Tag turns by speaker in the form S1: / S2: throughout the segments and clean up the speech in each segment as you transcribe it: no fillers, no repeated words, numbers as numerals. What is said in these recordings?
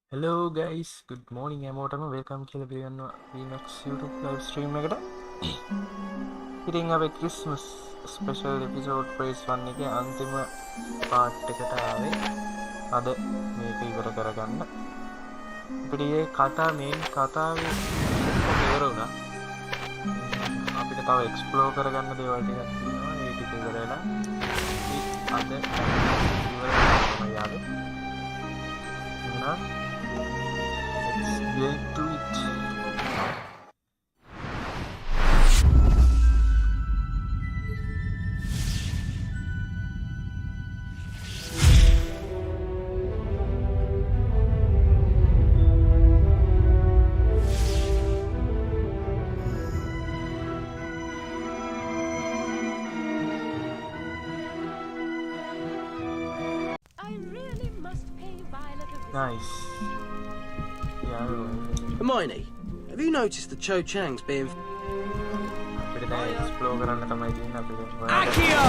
S1: Hello guys, good morning. Welcome to the Linux YouTube live stream. Hitting up a Christmas special episode praise one එක අන්තිම part එකට ආවේ. අද මේක ඉවර කරගන්න. අපිට මේ main කතාවේ ඉවර වුණා. අපිට තව explore කරගන්න දේවල් ටිකක් තියෙනවා. ඒ ටික ඉවර වෙලා අද ඉවර තමයි ආවේ. Let's get to it. Nice.
S2: Hermione, have you noticed that Cho Chang's being...
S1: Accio!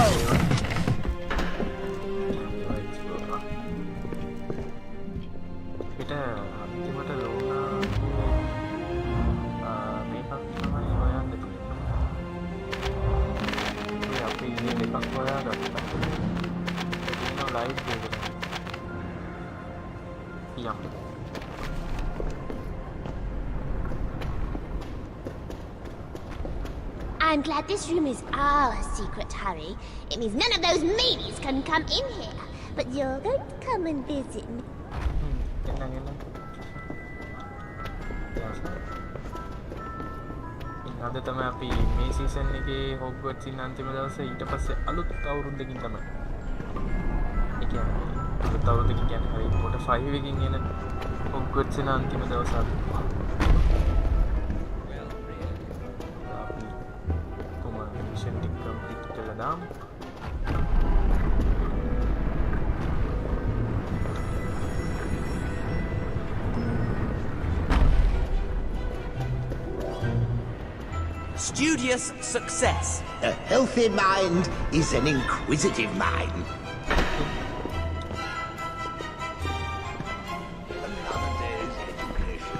S3: I'm glad this room is our secret, Harry. It means none of those meanies can come in here. But you're going to come and visit me.
S1: අද තමයි අපි මේ season එකේ Hogwarts ඉන්න අන්තිම දවසේ ඊට පස්සේ අලුත් අවුරුද්දකින් තමයි. ඒ කියන්නේ අලුත් අවුරුද්දකින් කියන්නේ Harry Potter 5 එකකින් එන Hogwarts ඉන්න අන්තිම දවස අපි.
S2: Studious success.
S4: A healthy mind is an inquisitive mind. Another day's education.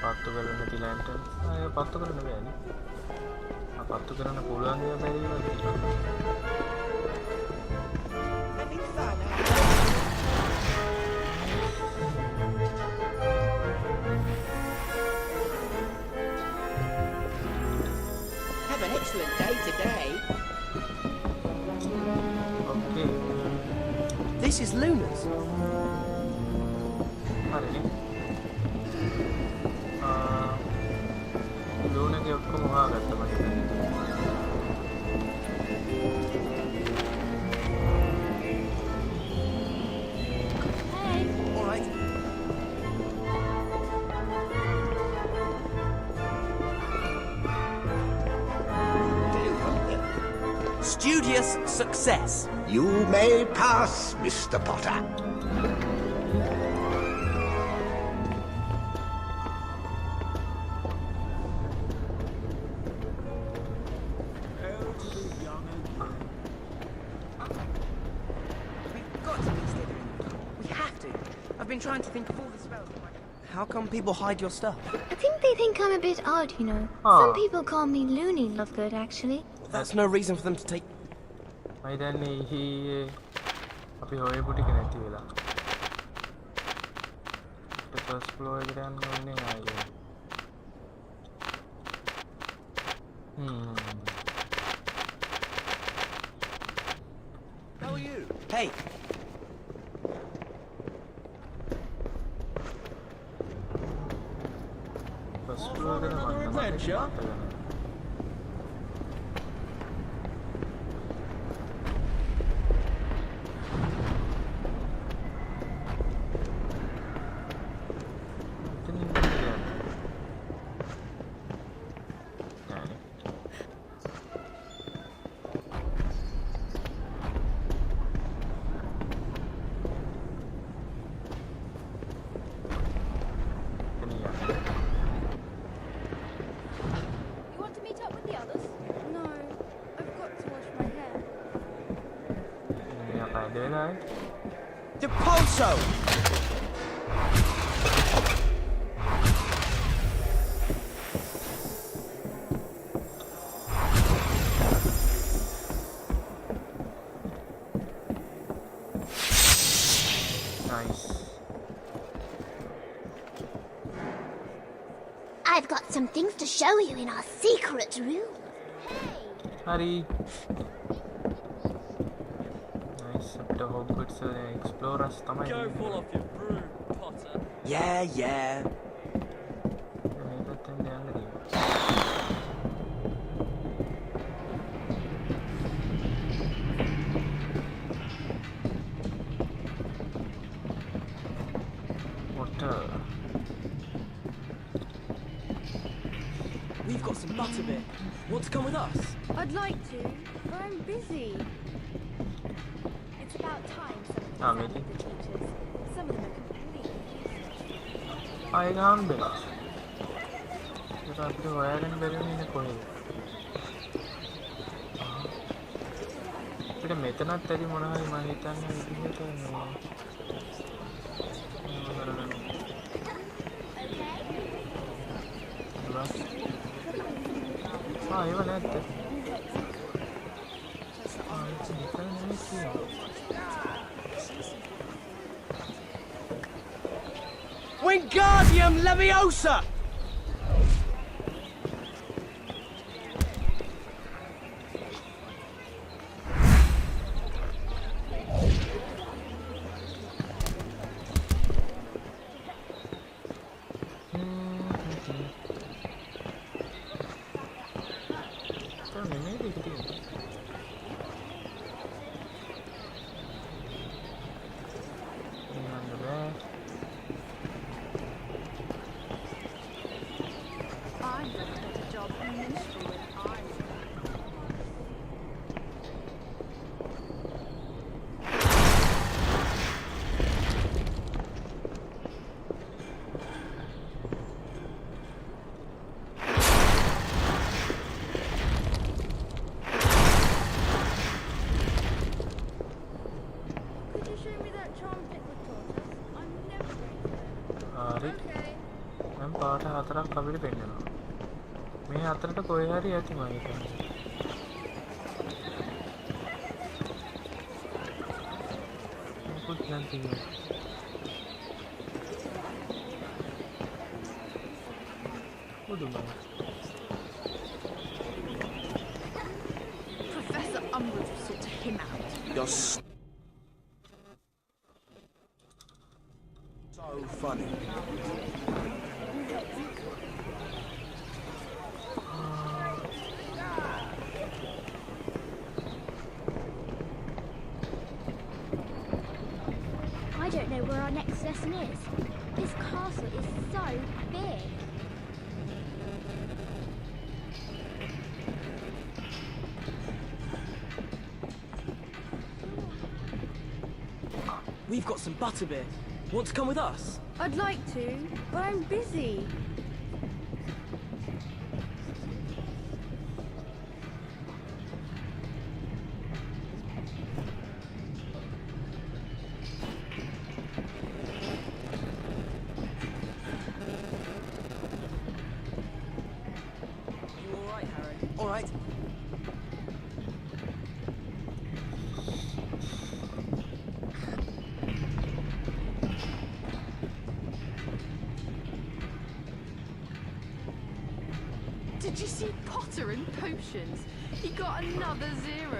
S1: පත්තු කරන්න නැති ලැන්ටර්න්ස් අය පත්තු කරන්න බෑනේ. පත්තු කරන්න පුළුවන් දේවල් බැරි ඒවා තියෙනවා.
S4: Have an excellent day today.
S1: Okay.
S2: This is Luna's.
S1: හරිනේ. ලූනාගේ ඔක්කොම හොයාගත්තා මම හිතන්නේ.
S2: All right. Studious success.
S4: You may pass, Mr. Potter.
S2: Trying to think of all the spells. How come people hide your stuff?
S5: I think they think I'm a bit odd, you know. Some people call me loony Lovegood, actually.
S2: That's no reason for them to take...
S1: I don't know, අපි හොයපු ටික නැති වෙලා. first floor එකට යන්න ඕනේ ආයේ.
S2: How are you? Hey.
S1: first floor එකට මම
S5: No, I've got to wash my hair.
S1: Apa dia lah
S2: Depulso!
S1: Nice.
S3: I've got some things to show you in our secret room.
S1: Hurry. Nice. Up to Hogwarts explorers.
S6: Go pull off your broom, Potter.
S2: Yeah.
S6: We've got some butterbeer. Want to come with us?
S5: I'd like to, but I'm busy. It's about time some of the teachers. Some of them are completely useless.
S1: I can't be lost. You have to wear and bury me in a coil. It's a method of telling one of my even at that.
S2: Wingardium Leviosa!
S1: කබලි පෙන්නනවා. මේ අතරට කොහේ හරි ඇති මම හිතන්නේ. මොකුත් නැති නේ. බුදුමා.
S5: Professor Umbridge will sort him out.
S2: You're so funny.
S3: I don't know where our next lesson is. This castle is so big.
S6: We've got some butterbeer. Want to come with us?
S5: I'd like to, but I'm busy.
S6: You all right, Harry?
S2: All right.
S5: Did you see Potter in potions? He got another 0.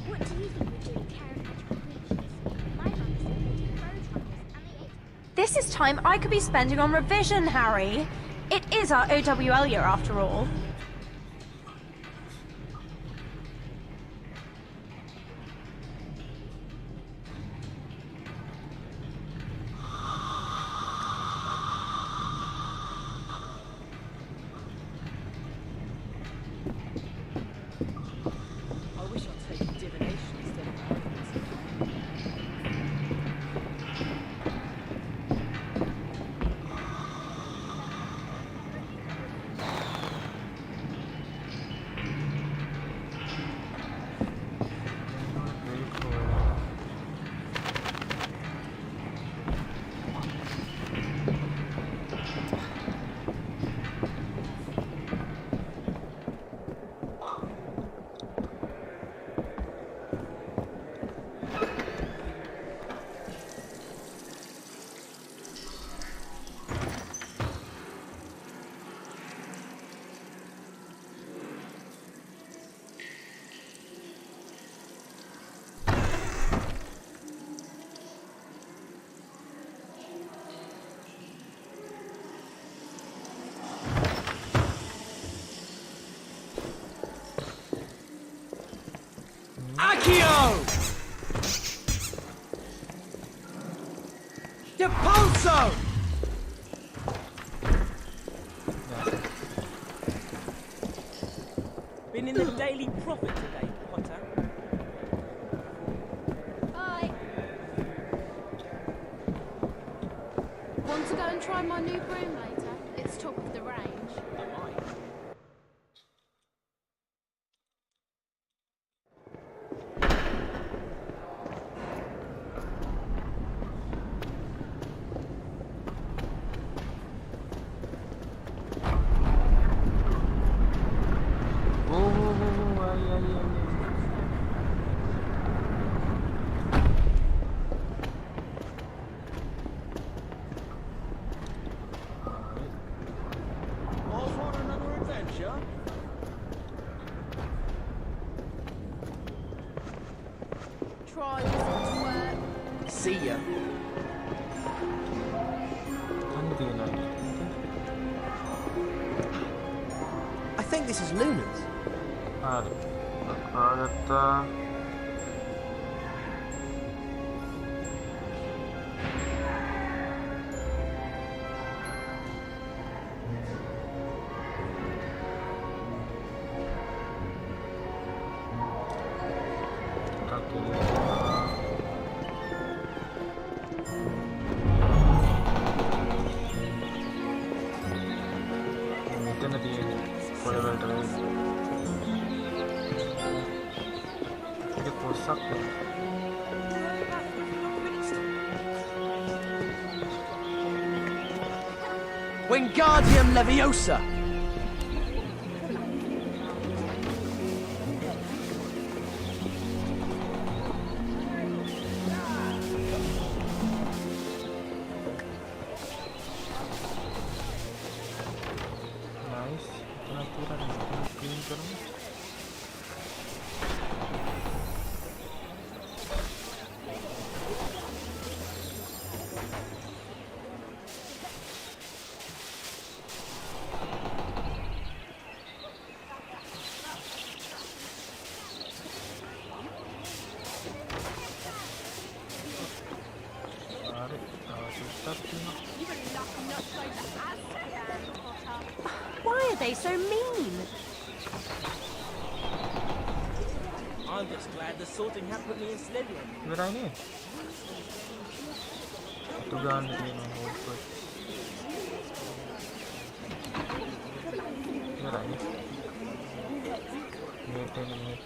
S3: What do you think we're doing carrying magical creatures? My mum said they do photographers and they ate.
S7: This is time I could be spending on revision, Harry. It is our OWL year after all.
S6: Accio! Depulso! Been in the Daily Prophet today, Potter.
S5: Bye. Want to go and try my new broom later? It's top of the range.
S6: I might.
S5: Try this to work.
S6: See ya.
S2: I think this is Luna's. Wingardium Leviosa!
S7: Why are they so mean?
S6: I'm just glad the sorting hat put me in Slytherin.
S1: Ivarane. Tugan game hold for. Ivarane. Wait a minute.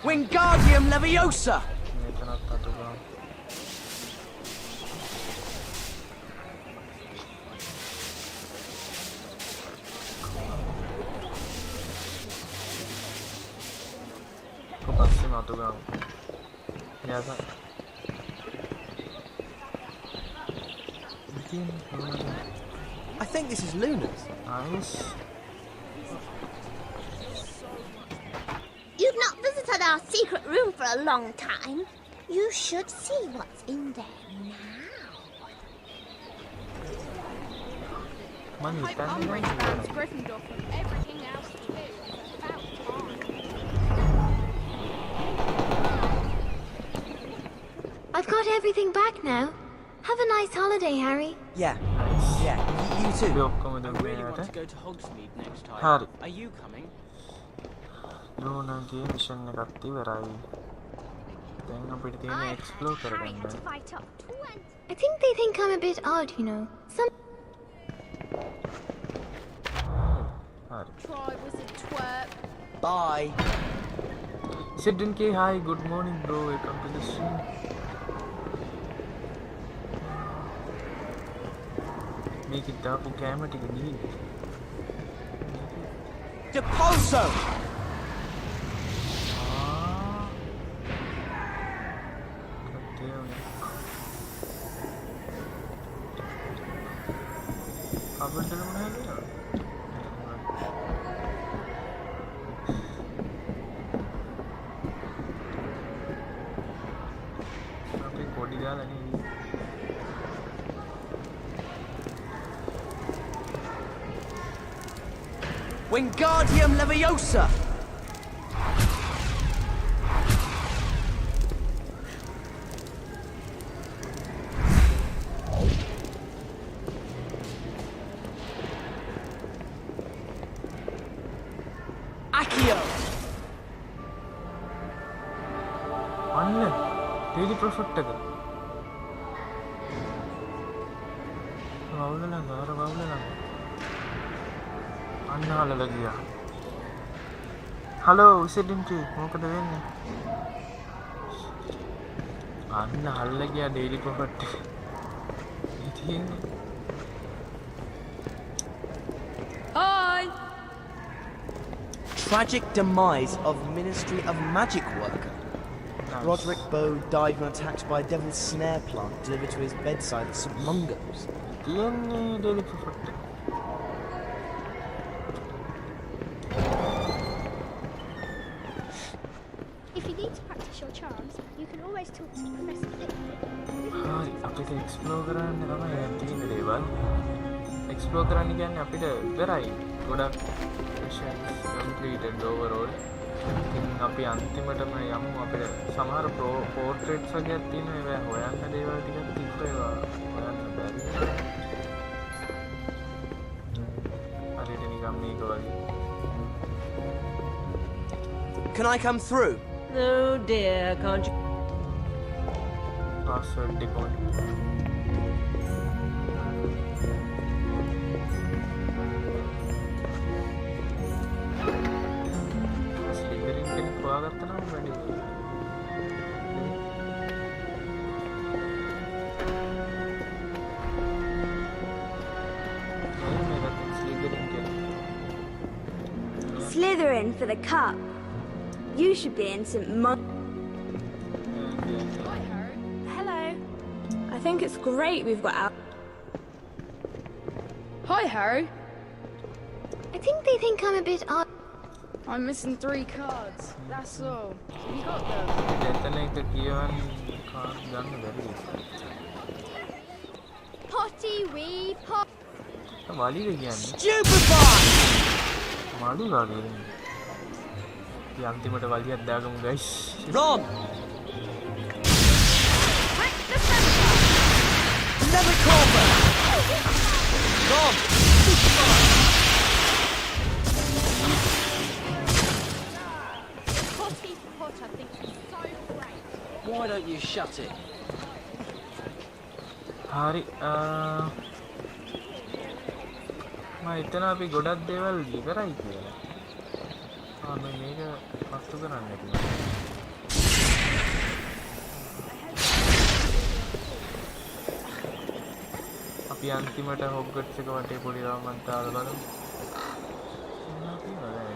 S2: Wingardium Leviosa! I think this is Luna's.
S1: Nice.
S3: You've not visited our secret room for a long time. You should see what's in there now.
S1: Money
S5: Hope Umbridge bans Gryffindor from everything else too. It's about time.
S8: I've got everything back now. Have a nice holiday, Harry.
S2: Yeah. Yeah, you too.
S6: I really want to go to Hogsmeade next time.
S1: Harry.
S6: Are you coming?
S1: Lunaගේ mission එකක් ඉවරයි. දැන් අපිට තියෙන්නේ explore කරගන්න.
S8: I think they think I'm a bit odd, you know.
S1: හරි.
S5: Try wizard twerp.
S2: Bye.
S1: Sidney K, hi, good morning bro, welcome to the stream. මේක දාපු කැමරා ටික නෙවෙයි.
S2: Depulso! Wingardium Leviosa! Accio!
S1: අන්න ඩේලි ප්‍රොෆෙක්ට් එක. වවුල ළඟ අර වවුල ළඟ. අන්න හලලා ගියා. හලෝ විසිටින්ටි මොකද වෙන්නේ? අන්න හල්ලා ගියා ඩේලි ප්‍රොෆෙක්ට් එක. ඉතින්
S7: Hi!
S2: Tragic demise of Ministry of Magic worker.
S1: nice.
S2: Roderick Bowe died when attacked by a devil's snare plant delivered to his bedside at St. Mungo's.
S1: තියෙන්නේ ඩේලි ප්‍රොෆෙක්ට් එක.
S5: If you need to practice your charms, you can always talk to Professor Flitwick.
S1: හරි අපිට explore කරන්න තමයි දැන් තියෙන දේවල්. Explore කරන්න කියන්නේ අපිට ඉවරයි. ගොඩක් මිෂන්ස් කම්ප්ලීටඩ් ඕවරෝල්. ඉතින් අපි අන්තිමටම යමු. අපිට සමහර පෝර්ට්‍රේට්ස් වගේක් තියෙනවා. ඒවා හොයන්න දේවල් ටිකක් තිබ්බ ඒවා හොයන්න බැරි. හරියට නිකන් මේක වගේ.
S2: Can I come through?
S7: Oh dear, can't you?
S1: Password decode. Slytherin කෙනෙක් හොයාගත්තා නම් වැඩි.
S9: Slytherin for the cup. You should be in St.
S5: Hello.
S9: I think it's great we've got out.
S5: Hi, Harry.
S8: I think they think I'm a bit odd.
S5: I'm missing 3 cards. That's all. You got them?
S1: එතන එක කියවන්න card ගන්න බැරි.
S5: Potty wee pot.
S1: වලිද කියන්නේ?
S2: Stupefy!
S1: මාළු වගේ. ඉතින් අන්තිමට වලියක් දාගමු guys.
S2: Ron! Never Corver! Ron!
S5: Potty pot, I think is so great.
S6: Why don't you shut it?
S1: හරි මම හිතන අපි ගොඩක් දේවල් ඉවරයි කියලා. මේක පත්තු කරන්න කියලා. අපි අන්තිමට හොග්වට්ස් එක වටේ පොඩි රවුමක් දාලා බලමු. මොනවද කියන්නේ?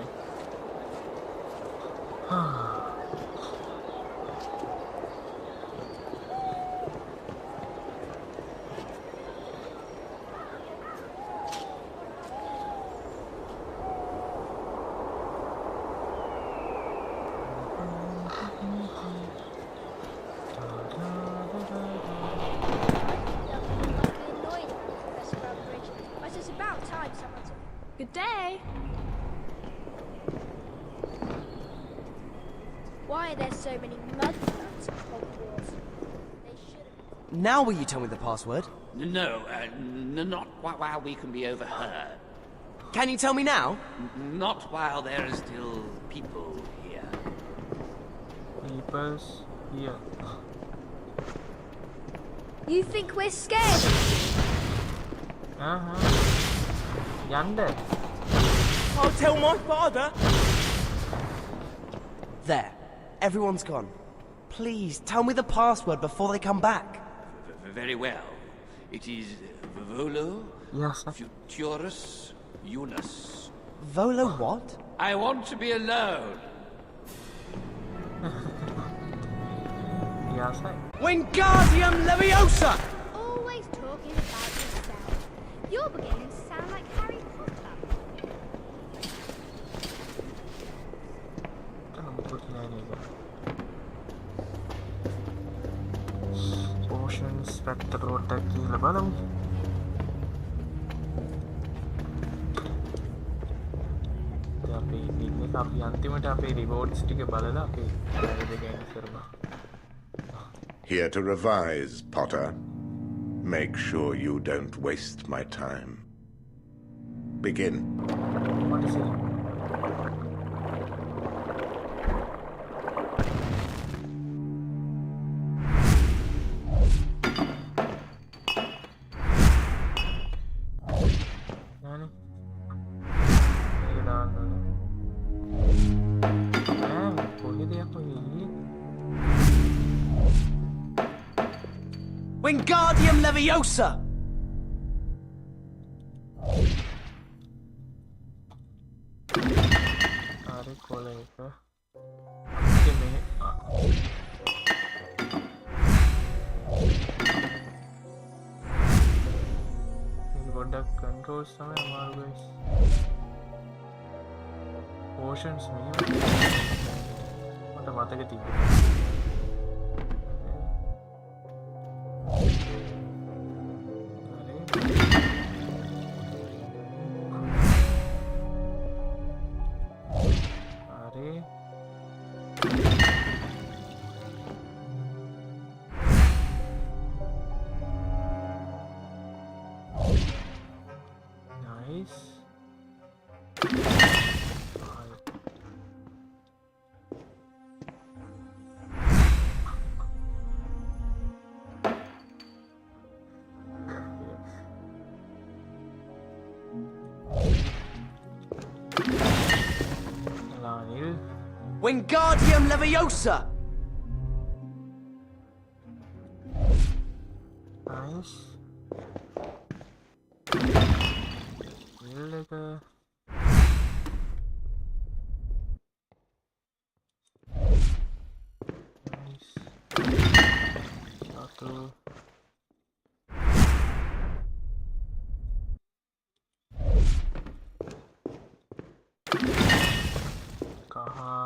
S5: Good day. Why are there so many mudflats at Hogwarts? They should have...
S2: Now will you tell me the password?
S10: No, not while we can be overheard.
S2: Can you tell me now?
S10: Not while there are still people here.
S1: People's here.
S9: You think we're scared?
S1: Yonder.
S2: I'll tell my father! There. Everyone's gone. Please, tell me the password before they come back.
S10: Very well. It is Volo
S1: Yes.
S10: Futurus Unus.
S2: Volo what?
S10: I want to be alone.
S1: Yes, I.
S2: Wingardium Leviosa!
S5: Always talking about yourself. You're beginning to sound like Harry Potter.
S1: Potions, spectre attack කියලා බලමු. අපි අන්තිමට අපේ rewards ටික බලලා අපි දෙක එන්න කරමු.
S11: Here to revise, Potter. Make sure you don't waste my time. Begin.
S1: What is it?
S2: Wingardium Leviosa!
S1: අර කොල එක මේ පොඩ්ඩක් කන්ට්‍රෝල්ස් තමයි අමාරු guys. Potions මේ මට මතක තිබුණා.
S2: Wingardium Leviosa!
S1: Nice. Nice. Satu. Kaha.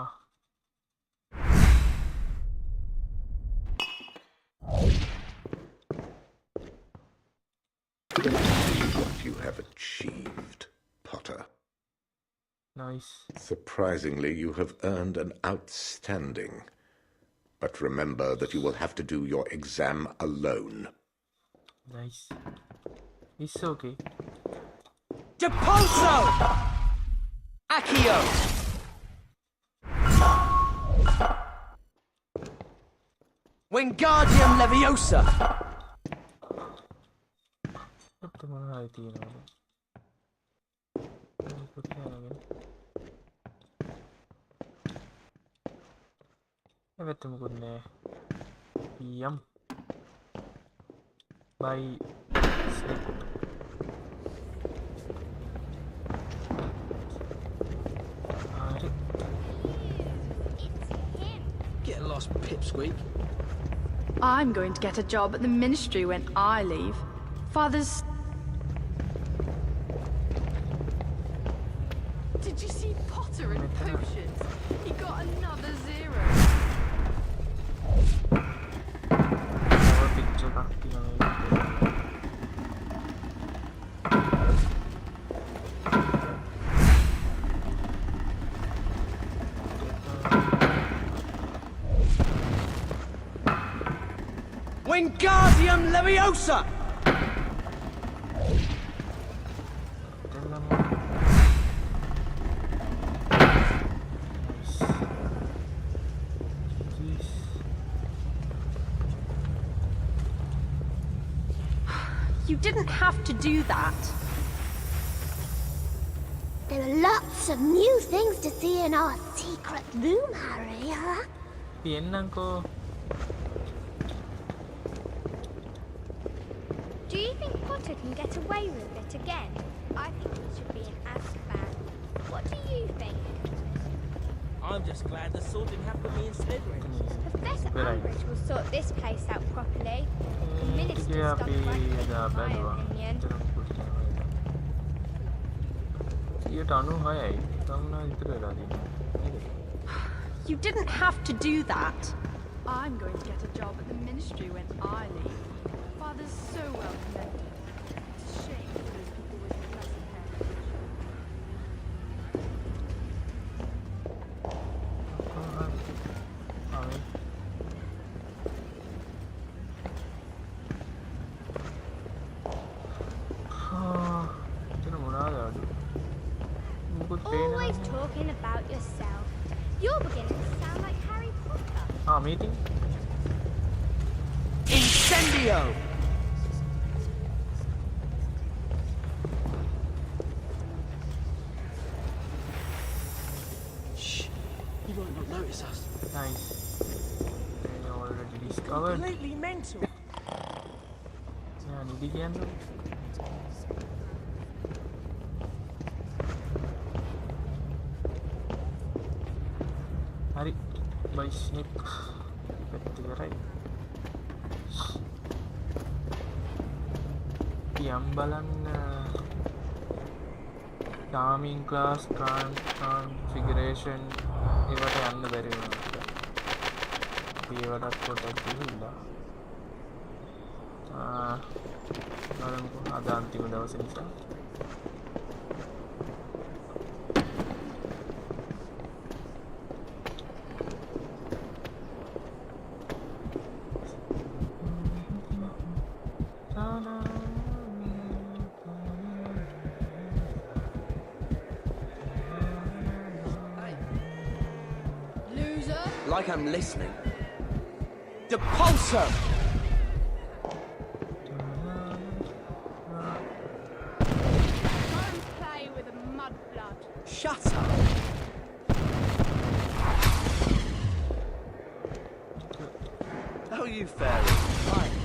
S11: What you have achieved, Potter.
S1: Nice.
S11: Surprisingly, you have earned an outstanding. But remember that you will have to do your exam alone.
S1: Nice. It's okay.
S2: Depulso! Accio! Wingardium Leviosa!
S1: Yum. Bye.
S6: Get lost, pipsqueak.
S7: I'm going to get a job at the ministry when I leave. Father's... Did you see Potter and potions? He got another 0.
S2: Wingardium Leviosa!
S7: You didn't have to do that.
S3: There are lots of new things to see in our secret room, Harry, huh?
S5: Do you think Potter can get away with it again? I think he should be in Azkaban. What do you think?
S6: I'm just glad the sorting happened to me in Slytherins.
S5: Professor Umbridge will sort this place out properly. The minister's done quite good, in my opinion.
S7: You didn't have to do that. I'm going to get a job at the ministry when I leave. Father's so well connected. It's a shame for those people with fuzzy hair.
S5: Always talking about yourself. You're beginning to sound like Harry Potter.
S1: Meeting.
S2: Incendio! Shh. He won't not notice us.
S1: Nice. They already discovered.
S2: Completely mental.
S1: Yeah, need again. Hari, by snip. Right. යම් බලන්න charming class configuration ඒවට යන්න බැරි වුණා. ඒවටත් පොඩක් ගිහිල්ලා බලමු අද අන්තිම දවසේ නිසා.
S2: Like I'm listening. Depulso!
S5: Don't play with a mudblood.
S2: Shut up! How are you faring? Fine.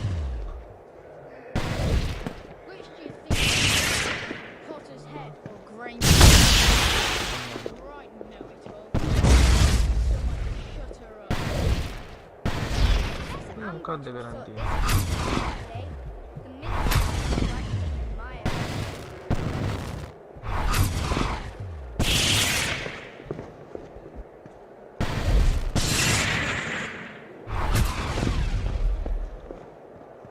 S5: Which do you think? Potter's head or Granger? Right, know-it-all. Shut her up.
S1: Got the guarantee.
S5: The minister right in my eye.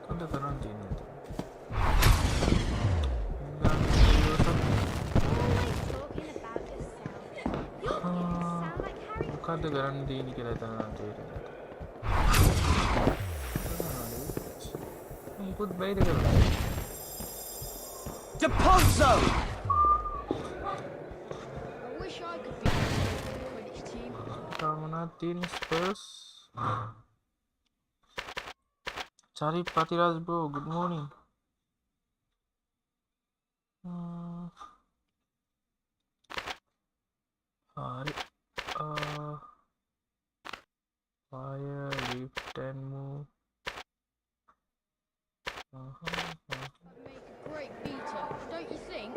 S1: Got the guarantee. Always talking about yourself. You're beginning to sound like Harry Potter. got the guarantee කියලා හිතනවා. Put by the
S2: Depulso!
S5: I wish I could be on the Quidditch team.
S1: Kamunatin Spurs. Chari Patiras bro, good morning. Fire, lift and move.
S5: That'd make a great beater, don't you think?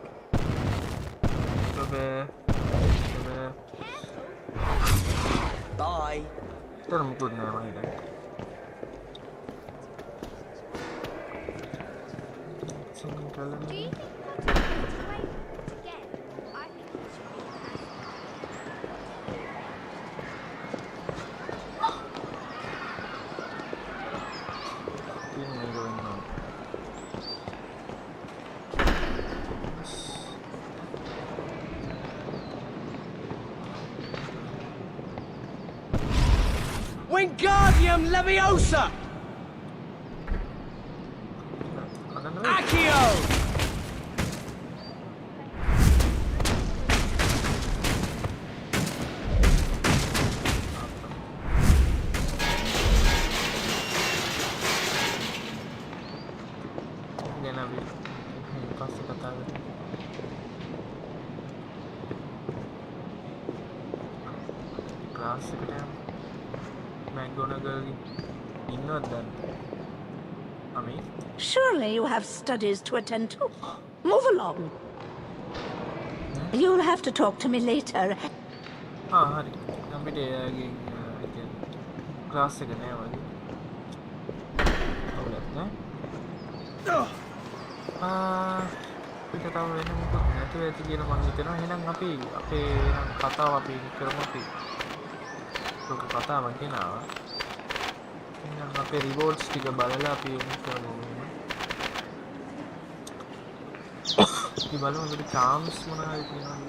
S2: Bye.
S1: Term good name, I think.
S5: Do you think Potter needs to wait again? I think he should be
S2: Wingardium Leviosa! Accio!
S12: Surely you have studies to attend to. Move along. You'll have to talk to me later.
S1: Hari. Nambide again class එක නෑ වගේ. ඔව්ලත් නේ. පිට තව වෙන මොකක් නැතුව ඇති කියලා මම හිතනවා. එහෙනම් අපි අපේ කතාව අපි කරමු අපි. ඒක කතාවක් ගෙනාවා. එහෙනම් අපේ රිවෝඩ්ස් ටික බලලා අපි යමු කරමු. ඉතින් බලමු අපිට charms මොනවද තියෙනවද?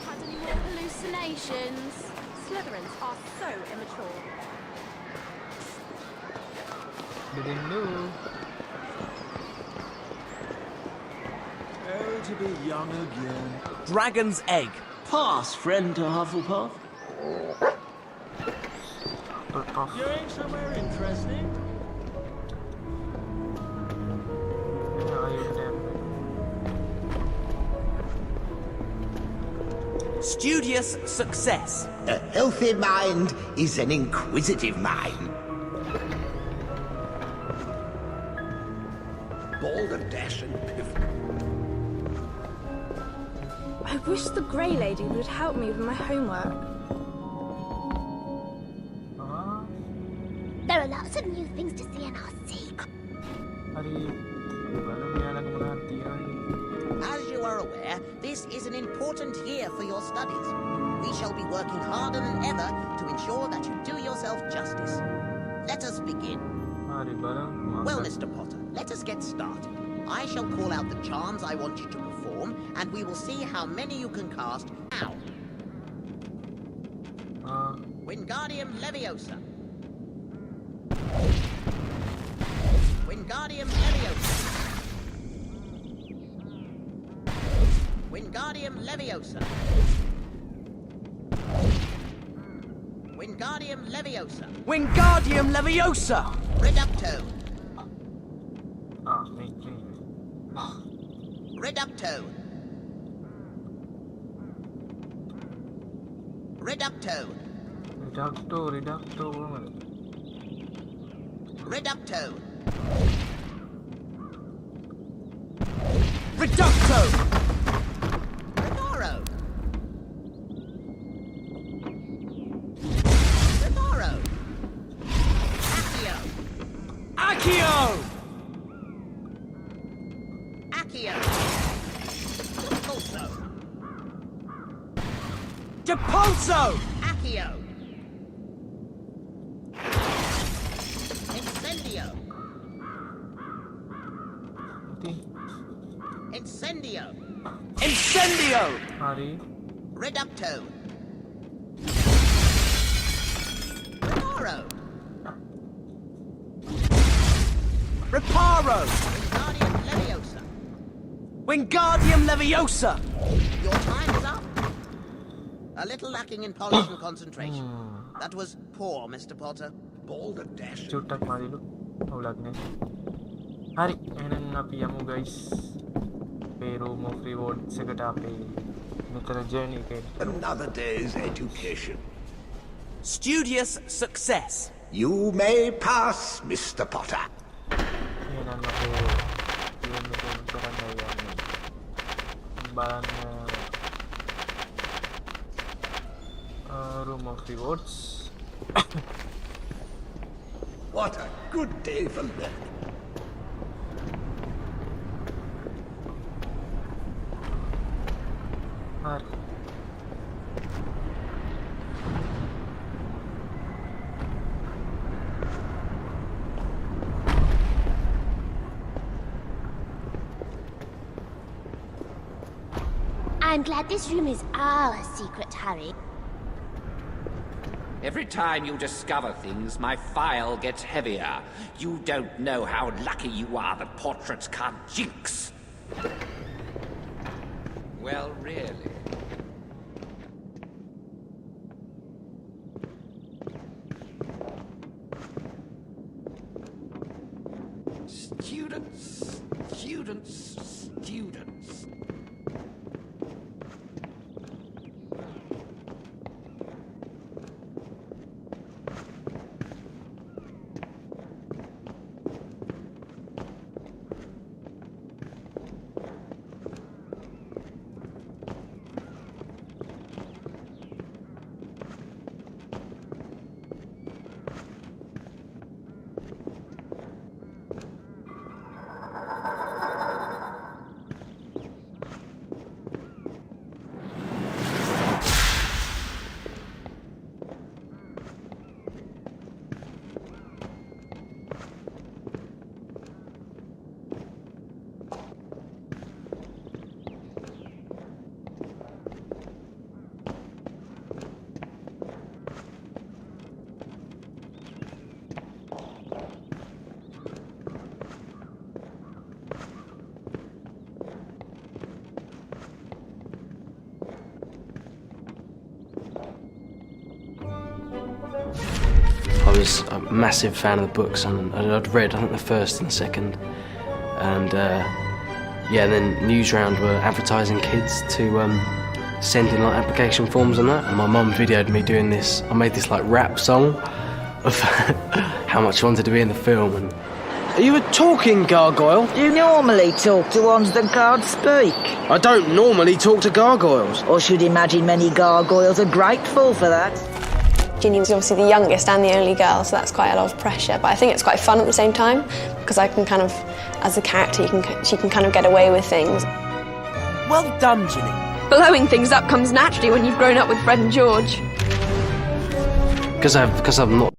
S7: Had any more hallucinations? Slytherins are so immature.
S1: Didn't know.
S6: Good to be young again.
S2: Dragon's egg.
S6: Pass, friend to Hufflepuff.
S1: Hufflepuff.
S6: You ain't somewhere interesting?
S2: Studious success.
S4: A healthy mind is an inquisitive mind.
S11: Balderdash and pivot.
S5: I wish the Grey Lady would help me with my homework.
S3: There are lots of new things to see in our secret.
S13: As you are aware, this is an important year for your studies. We shall be working harder than ever to ensure that you do yourself justice. Let us begin. Well, Mr. Potter, let us get started. I shall call out the charms I want you to perform, and we will see how many you can cast now. Wingardium Leviosa. Wingardium Leviosa. Wingardium Leviosa. Wingardium Leviosa.
S2: Wingardium Leviosa.
S13: Reducto. Reducto. Reducto. Reducto.
S2: Reducto.
S13: Reparo. Reparo. Accio.
S2: Accio.
S13: Accio. Depulso.
S2: Depulso.
S13: Accio. Incendio. Incendio.
S2: Incendio.
S13: Reducto. Reparo.
S2: Reparo.
S13: Wingardium Leviosa.
S2: Wingardium Leviosa.
S13: Your time is up. A little lacking in polish and concentration. That was poor, Mr. Potter.
S11: Balderdash.
S1: චුට්ටක් මාරිලු ඔවුලක්නේ හරි එහෙනම් අපි යමු guys අපේ room of rewards එකට අපේ මෙතන journey එකට
S11: Another day's education.
S2: Studious success.
S11: You may pass, Mr. Potter.
S1: එහෙනම් අපේ room එකෙන් කරන්න යන්නේ බලන්න room of rewards.
S11: What a good day for learning.
S3: I'm glad this room is our secret, Harry.
S10: Every time you discover things, my file gets heavier. You don't know how lucky you are that portraits can't jinx. Well, really. Students, students, students.
S14: was a massive fan of the books, and I'd read, I think, the first and the second. And yeah, then Newsround were advertising kids to send in like application forms and that. And my mum videoed me doing this. I made this like rap song of how much I wanted to be in the film. And are you a talking gargoyle?
S15: Do you normally talk to ones that can't speak?
S14: I don't normally talk to gargoyles.
S15: Or should imagine many gargoyles are grateful for that.
S16: Ginny was obviously the youngest and the only girl, so that's quite a lot of pressure. But I think it's quite fun at the same time, because I can kind of, as a character, she can kind of get away with things.
S6: Well done, Ginny.
S16: Blowing things up comes naturally when you've grown up with Fred and George.
S14: Because I'm not.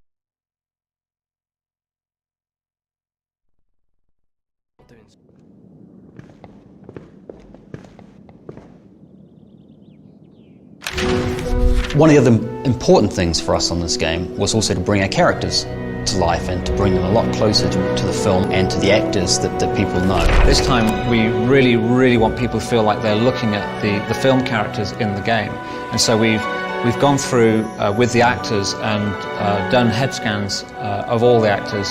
S17: One of the other important things for us on this game was also to bring our characters to life and to bring them a lot closer to the film and to the actors that people know.
S18: This time we really want people to feel like they're looking at the film characters in the game, and so we've gone through with the actors and done head scans of all the actors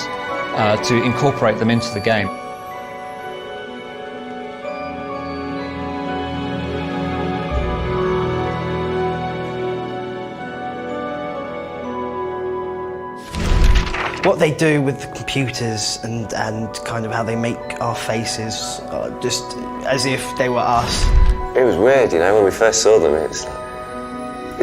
S18: to incorporate them into the game.
S2: What they do with the computers and kind of how they make our faces, just as if they were us.
S19: It was weird, you know, when we first saw them. It's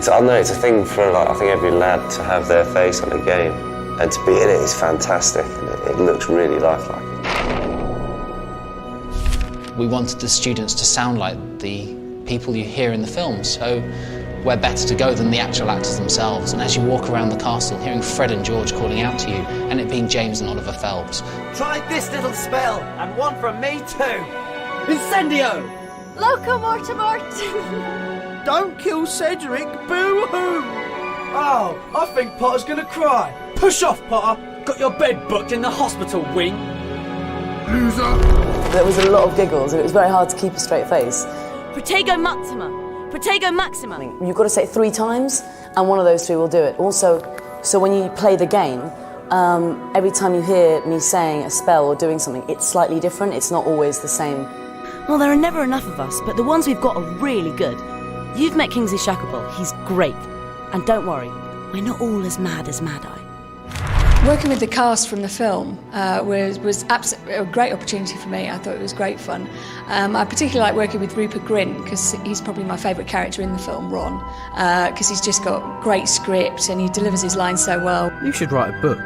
S19: I don't know, it's a thing for like, I think every lad to have their face on a game, and to be in it is fantastic, and it looks really lifelike.
S17: We wanted the students to sound like the people you hear in the film, so where better to go than the actual actors themselves? And as you walk around the castle, hearing Fred and George calling out to you, and it being James and Oliver Phelps.
S6: Try this little spell, and one from me too. Incendio!
S7: Loco Mortimort!
S6: Don't kill Cedric, boo-hoo! Oh, I think Potter's gonna cry. Push off, Potter. Got your bed booked in the hospital, Wing.
S20: Loser!
S21: There was a lot of giggles, and it was very hard to keep a straight face.
S22: Protego Maxima! Protego Maxima!
S21: You've got to say it 3 times, and one of those 3 will do it. Also, so when you play the game, every time you hear me saying a spell or doing something, it's slightly different. It's not always the same.
S22: Well, there are never enough of us, but the ones we've got are really good. You've met Kingsley Shacklebolt. He's great. And don't worry, we're not all as mad as Mad Eye.
S23: Working with the cast from the film was absolutely a great opportunity for me. I thought it was great fun. I particularly like working with Rupert Grint because he's probably my favourite character in the film, Ron, because he's just got great script and he delivers his lines so well.
S14: You should write a book,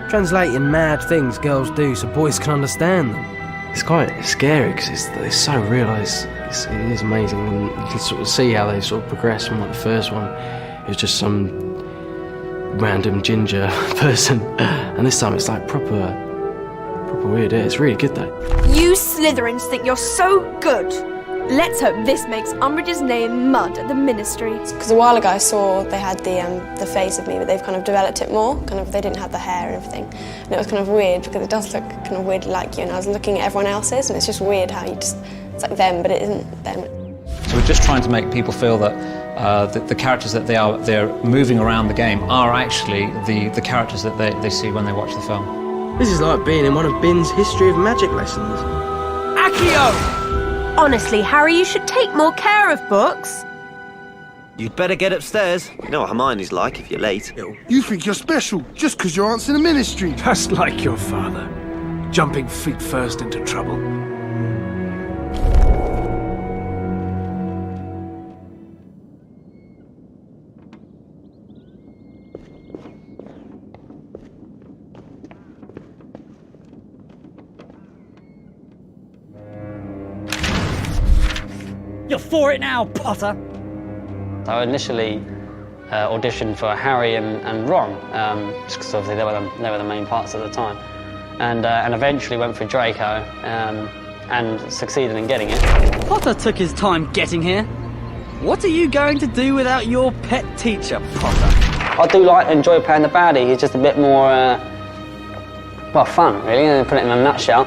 S14: translating mad things girls do so boys can understand them. It's quite scary because it's so real. It is amazing, and you can sort of see how they sort of progress from like the first one. It was just some random ginger person, and this time it's like proper weird. It's really good though.
S7: You Slytherins think you're so good. Let's hope this makes Umbridge's name mud at the Ministry.
S16: Because a while ago I saw they had the face of me, but they've kind of developed it more. Kind of, they didn't have the hair and everything, and it was kind of weird because it does look kind of weird like you. And I was looking at everyone else's, and it's just weird how it's like them, but it isn't them.
S18: So we're just trying to make people feel that the characters that they're moving around the game are actually the characters that they see when they watch the film.
S14: This is like being in one of Bin's History of Magic lessons.
S6: Accio!
S7: Honestly, Harry, you should take more care of books.
S6: You'd better get upstairs. You know what Hermione's like if you're late.
S20: You think you're special just because your aunt's in the Ministry.
S24: Just like your father, jumping feet first into trouble.
S6: You're for it now, Potter!
S25: I initially auditioned for Harry and Ron, just because obviously they were the main parts at the time, and eventually went for Draco, and succeeded in getting it.
S6: Potter took his time getting here. What are you going to do without your pet teacher, Potter?
S25: I do enjoy playing the baddie. He's just a bit more, well, fun, really, put it in a nutshell.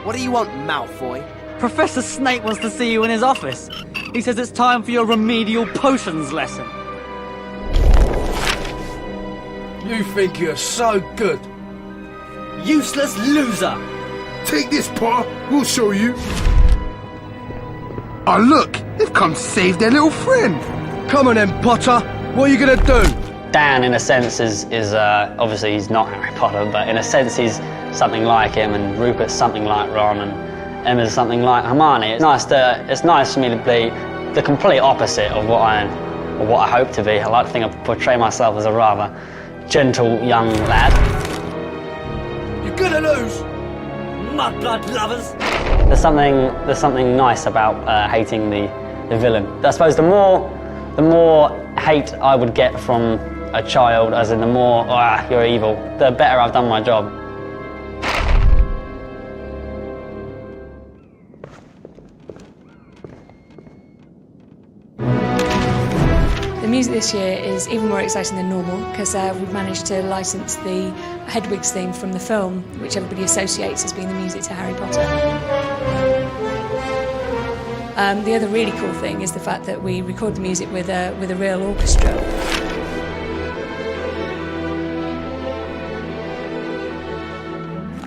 S6: What do you want, Malfoy? Professor Snape wants to see you in his office. He says it's time for your remedial potions lesson. You think you're so good. Useless loser.
S20: Take this, Potter. We'll show you. Oh, look. They've come to save their little friend.
S6: Come on then, Potter. What are you going to do?
S25: Dan, in a sense, is obviously he's not Harry Potter, but in a sense he's something like him, and Rupert's something like Ron, and Emma's something like Hermione. It's nice for me to be the complete opposite of what I hope to be. I like to think I portray myself as a rather gentle young lad.
S6: You're gonna lose, mudblood lovers.
S25: There's something nice about hating the villain. I suppose the more hate I would get from a child, as in the more you're evil, the better I've done my job.
S23: The music this year is even more exciting than normal because we've managed to license the Hedwig's theme from the film, which everybody associates as being the music to Harry Potter. The other really cool thing is the fact that we record the music with a real orchestra.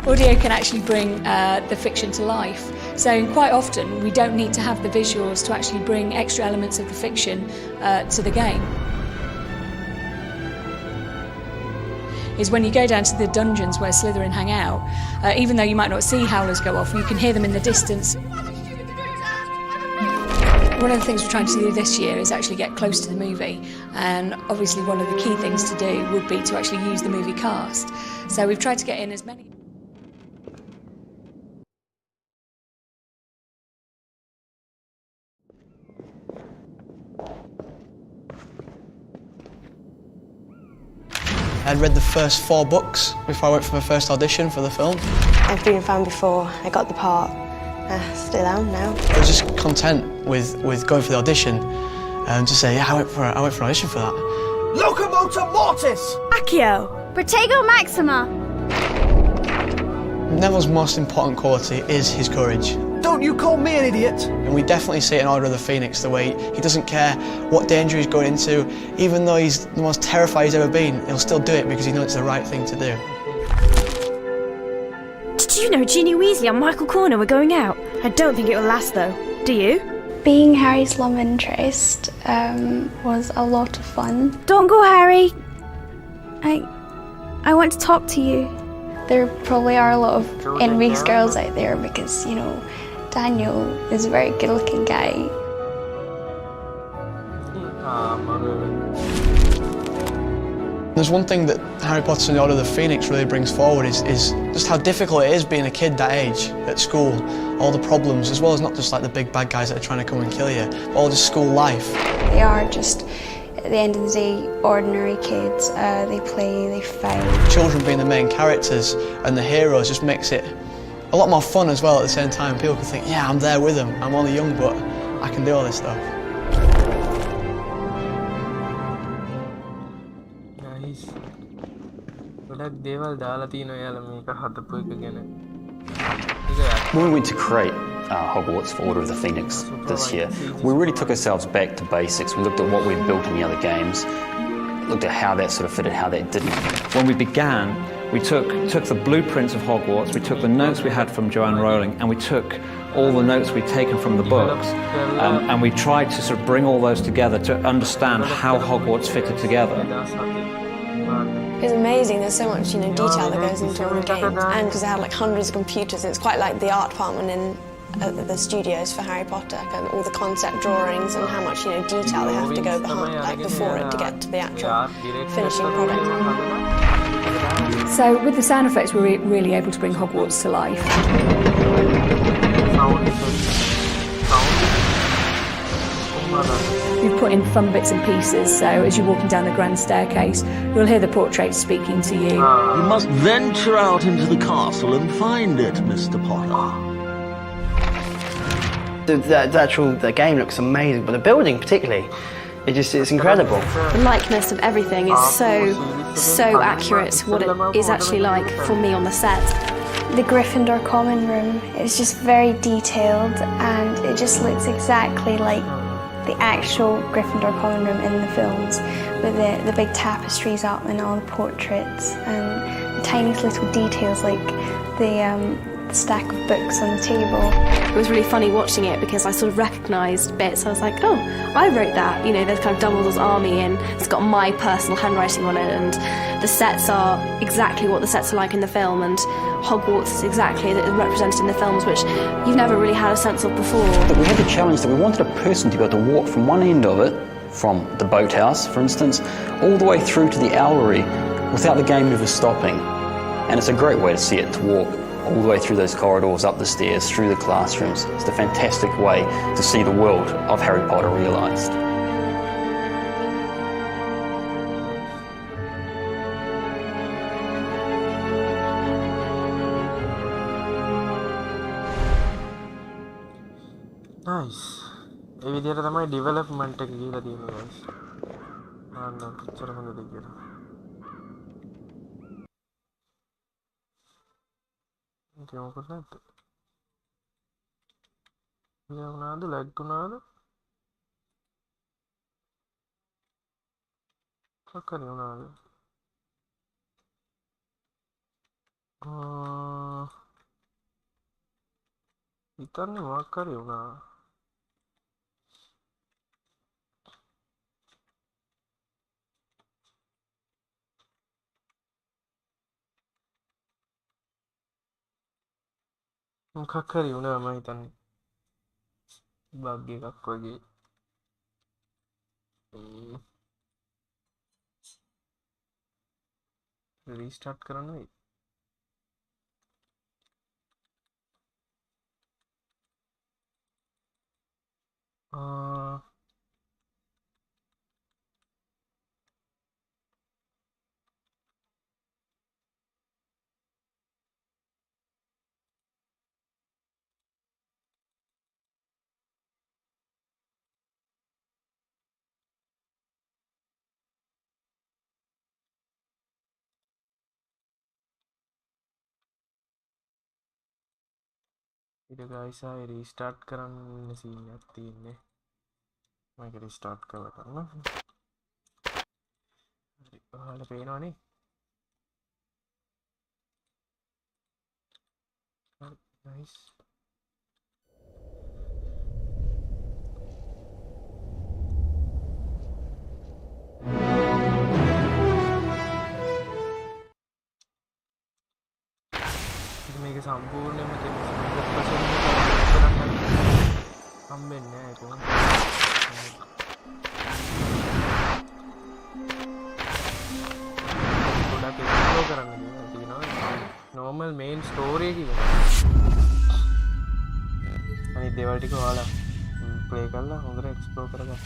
S23: Audio can actually bring the fiction to life. So quite often we don't need to have the visuals to actually bring extra elements of the fiction to the game. Is when you go down to the dungeons where Slytherin hang out, even though you might not see howlers go off, you can hear them in the distance. One of the things we're trying to do this year is actually get close to the movie, and obviously one of the key things to do would be to actually use the movie cast. So we've tried to get in as many.
S2: I'd read the first 4 books before I went for my first audition for the film.
S16: I've been a fan before I got the part. Still am now.
S2: I was just content with going for the audition and just say, yeah, I went for an audition for that.
S6: Locomotor Mortis!
S4: Accio! Protego Maxima!
S2: Neville's most important quality is his courage.
S6: Don't you call me an idiot!
S2: And we definitely see it in Order of the Phoenix, the way he doesn't care what danger he's going into. Even though he's the most terrified he's ever been, he'll still do it because he knows it's the right thing to do.
S4: Did you know Ginny Weasley and Michael Corner were going out? I don't think it will last though. Do you?
S5: Being Harry's love interest was a lot of fun.
S4: Don't go, Harry! I want to talk to you.
S5: There probably are a lot of envious girls out there because, you know, Daniel is a very good-looking guy.
S2: There's one thing that Harry Potter and the Order of the Phoenix really brings forward is just how difficult it is being a kid that age at school. All the problems, as well as not just like the big bad guys that are trying to come and kill you, but all just school life.
S5: They are just, at the end of the day, ordinary kids. They play, they fight.
S2: Children being the main characters and the heroes just makes it a lot more fun as well at the same time. People can think, yeah, I'm there with them. I'm only young, but I can do all this stuff.
S8: When we went to create Hogwarts for Order of the Phoenix this year, we really took ourselves back to basics. We looked at what we'd built in the other games, looked at how that sort of fitted, how that didn't.
S18: When we began, we took the blueprints of Hogwarts, we took the notes we had from Joanne Rowling, and we took all the notes we'd taken from the books, and we tried to sort of bring all those together to understand how Hogwarts fitted together.
S16: It's amazing, there's so much detail that goes into all the games, and because they had like hundreds of computers, it's quite like the art department in the studios for Harry Potter, and all the concept drawings and how much detail they have to go behind, like before it, to get to the actual finishing product.
S23: So with the sound effects, we're really able to bring Hogwarts to life. We've put in fun bits and pieces, so as you're walking down the grand staircase, you'll hear the portraits speaking to you.
S9: You must venture out into the castle and find it, Mr. Potter.
S2: The game looks amazing, but the building particularly, it's incredible.
S12: The likeness of everything is so accurate to what it is actually like for me on the set.
S5: The Gryffindor common room is just very detailed, and it just looks exactly like the actual Gryffindor common room in the films, with the big tapestries up and all the portraits and the tiniest little details like the stack of books on the table.
S12: It was really funny watching it because I sort of recognised bits. I was like, oh, I wrote that. You know, there's kind of Dumbledore's army and it's got my personal handwriting on it, and the sets are exactly what the sets are like in the film, and Hogwarts is exactly represented in the films, which you've never really had a sense of before.
S8: We had the challenge that we wanted a person to be able to walk from one end of it, from the boathouse, for instance, all the way through to the owlery without the game ever stopping. And it's a great way to see it, to walk all the way through those corridors, up the stairs, through the classrooms. It's a fantastic way to see the world of Harry Potter realised.
S1: Nice. ඒ විදිහට තමයි development එක ගිහලා තියෙන්නේ guys. ආන්න කොච්චර හොඳද කියලා. ඒක මොකද නැද්ද? යවුනාද ලැග් වුණාද? මොකක් හරි වුණාද? හිතන්නේ මොකක් හරි වුණා. මොකක් හරි වුණා මම හිතන්නේ බග් එකක් වගේ රීස්ටාර්ට් කරන්න වෙයි ඊට guys ආයෙ රීස්ටාර්ට් කරන්න සීන් එකක් තියෙන්නේ මම ඒක රීස්ටාර්ට් කරලා කරනවා හරි ඔයාලා පේනවනේ හරි nice මේක සම්පූර්ණයෙන්ම හම්බෙන්නේ නැහැ කොහොමද ගොඩක් එක්ස්ප්ලෝර් කරන්න තියෙනවා normal main story එක ඉවරයි අනිත් දේවල් ටික ඔයාලා ප්ලේ කරලා හොඳට එක්ස්ප්ලෝර් කරගන්න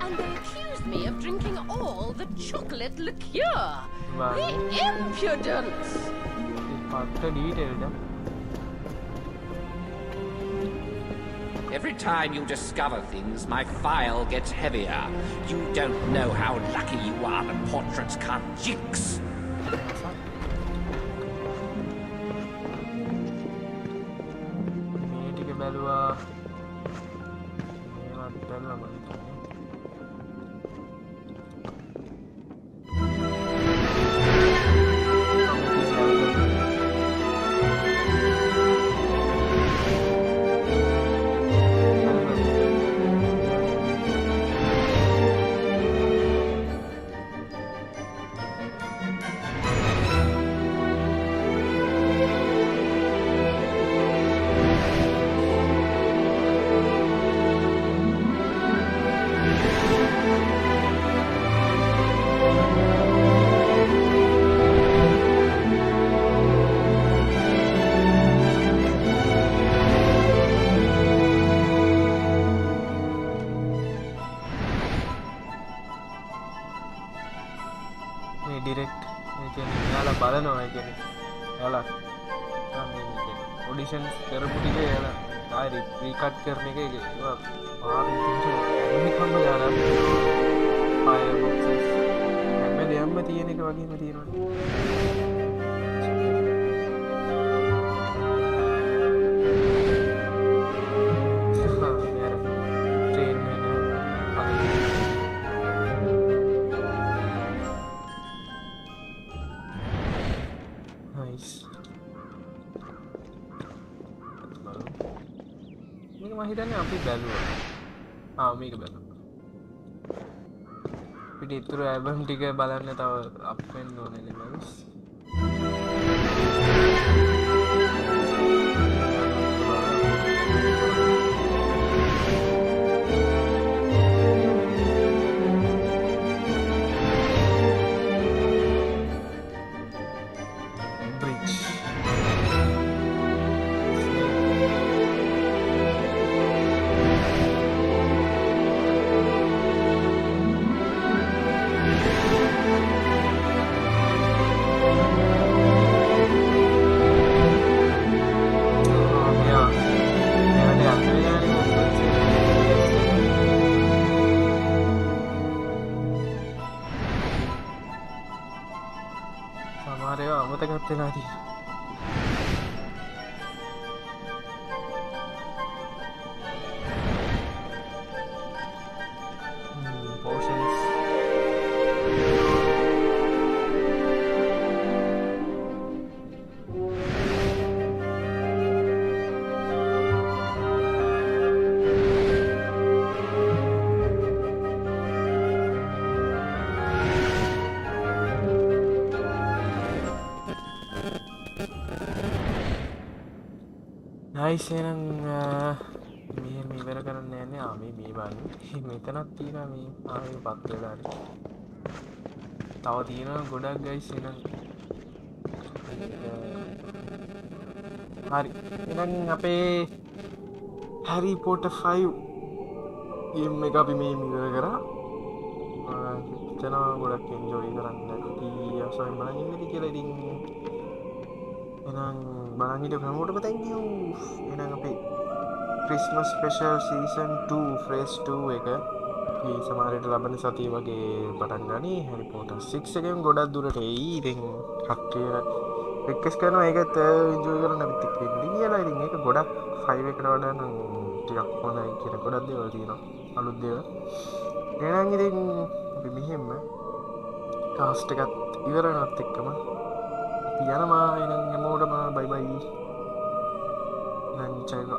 S3: And they accused me of drinking all the chocolate liqueur. The impudence!
S10: Every time you discover things, my file gets heavier. You don't know how lucky you are that portraits can't jinx.
S1: ඔඩිෂන්ස් කරපු ටික එයාලා ආයෙ රීකට් කරන එක මේකම දාලා fire boxes හැම දෙයක්ම තියෙන එක වගේම තියෙනවා හිතන්නේ අපි බැලුවා මේක බැලුවා පිට ඉතුරු ඇල්බම් ටික බලන්න තව අප් වෙන්න ඕනේ ලෙවල්ස් වෙලා තියෙනවා potions nice එහෙනම් මෙහෙම ඉවර කරන්න යන්නේ මේ බලන්න මෙතනක් තියෙනවා මේ ආයේ පත් වෙලා තව තියෙනවා ගොඩක් guys එහෙනම් හරි එහෙනම් අපේ Harry Potter 5 ගේම් එක අපි මේ ඉවර කරා හිතනවා ගොඩක් enjoy කරන්න ඇති අසෝයෙන් බලන් ඉන්නේ කියලා ඉතින් එහෙනම් බලන් හිටපු හැමෝටම thank you එහෙනම් අපේ Christmas special season 2 phase 2 එක මේ සමහරවිට ලබන සතිය වගේ පටන් ගනි Harry Potter 6 එකෙන් ගොඩක් දුරට එයි ඉතින් කට්ටිය රික්වෙස්ට් කරනවා ඒකත් enjoy කරන්න අපිත් එක්ක ඉන්න කියලා ඉතින් ඒක ගොඩක් 5 එකට වඩා නම් ටිකක් හොඳයි කියලා ගොඩක් දේවල් තියෙනවා අලුත් දේවල් එහෙනම් ඉතින් අපි මෙහෙම කාස්ට් එකත් ඉවර වෙනවත් එක්කම අපි යනවා එහෙනම් හැමෝටම bye bye. Nan jaga.